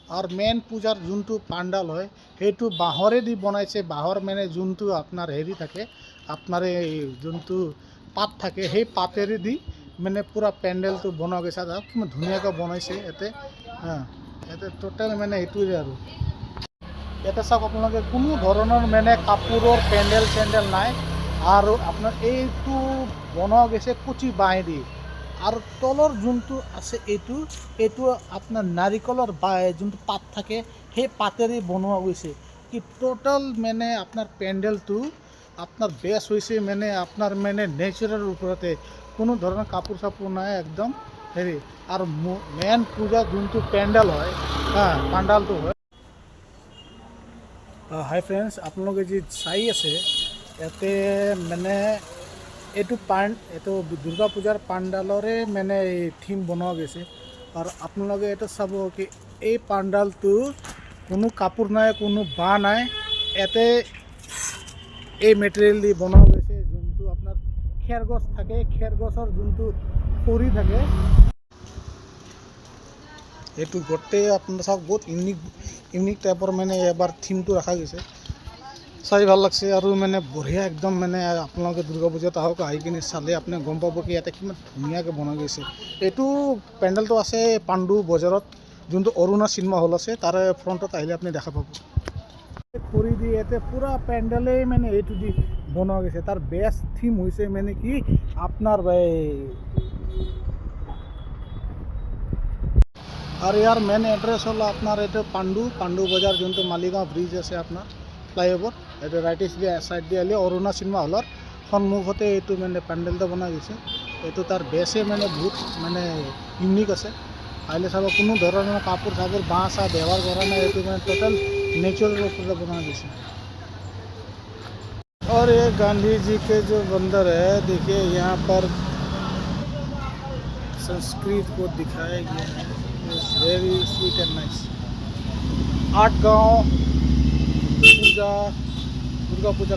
R man পূজাৰ যোনটো পাণ্ডাল হয় সেইটো বাঁহৰেদি বনাইছে। বাঁহৰ মানে যোনটো আপোনাৰ হেৰি থাকে, আপোনাৰ এই যোনটো পাত থাকে সেই পাতেৰে দি মানে পুৰা পেণ্ডেলটো বনোৱা গৈছে। আৰু কিমান ধুনীয়াকৈ বনাইছে ইয়াতে। ইয়াতে টোটেল মানে এইটোৱে আৰু ইয়াতে চাওক আপোনালোকে কোনো ধৰণৰ মানে কাপোৰৰ পেণ্ডেল চেণ্ডেল নাই। আৰু আপোনাৰ এইটো বনোৱা গৈছে কুচি বাঁহেদি। আৰু তলৰ যোনটো আছে এইটো আপোনাৰ নাৰিকলৰ যোনটো পাত থাকে সেই পাতেৰে বনোৱা গৈছে। কি টোটেল মানে আপোনাৰ পেণ্ডেলটো আপোনাৰ বেষ্ট হৈছে। মানে আপোনাৰ মানে নেচাৰেল ওপৰতে কোনো ধৰণৰ কাপোৰ চাপোৰ নাই একদম হেৰি। আৰু মেইন পূজা যোনটো পেণ্ডেল হয়, পাণ্ডালটো হয়। হাই ফ্ৰেণ্ডছ, আপোনালোকে যি চাই আছে ইয়াতে মানে এইটো দুৰ্গা পূজাৰ পাণ্ডালৰে মানে থিম বনোৱা গৈছে। আৰু আপোনালোকে এইটো চাব কি এই পাণ্ডালটো কোনো কাপোৰ নাই, কোনো বাঁহ নাই। ইয়াতে এই মেটেৰিয়েল দি বনোৱা গৈছে। যোনটো আপোনাৰ খেৰগছ থাকে, খেৰগছৰ যোনটো খৰি থাকে, এইটো গোটেই আপোনাৰ চাওক বহুত ইউনিক টাইপৰ মানে এবাৰ থিমটো ৰখা গৈছে। চাই ভাল লাগছে আৰু মানে বঢ়িয়া একদম। মানে আপোনালোকে দুৰ্গা পূজাত আহক, আহি কিনে চালে আপুনি গম পাব কি ইয়াতে কিমান ধুনীয়াকৈ বনোৱা গৈছে। এইটো পেণ্ডেলটো আছে পাণ্ডু বজাৰত, যোনটো অৰুণা চিনেমা হল আছে তাৰে ফ্ৰণ্টত আহিলে আপুনি দেখা পাব। খৰি দি ইয়াতে পূৰা পেণ্ডেলেই মানে এইটো দি বনোৱা গৈছে। তাৰ বেষ্ট থিম হৈছে মানে কি আপোনাৰ আৰু ইয়াৰ মেইন এড্ৰেছ হ'ল আপোনাৰ এইটো পাণ্ডু বজাৰ, যোনটো মালিগাঁও ব্ৰিজ আছে আপোনাৰ ফ্লাইঅভাৰ, এইটো ৰাইট চাইড দি আহিলে অৰুণা চিনেমা হলৰ সন্মুখতে এইটো মানে পেণ্ডেলটো বনোৱা গৈছে। এইটো তাৰ বেছে মানে বহুত মানে ইউনিক আছে। আহিলে চাব কোনো ধৰণৰ কাপোৰ চাপোৰ বাঁহ চাহ ব্যৱহাৰ কৰা নাই। এইটো মানে টোটেল नेचुरल ওপৰত বনোৱা গৈছে। और ये गांधी जी के जो बंदर है, देखिए यहाँ पर संस्कृत को दिखाया गया है। It's very sweet and nice. 8 गांव पूजा दुर्गा पूजा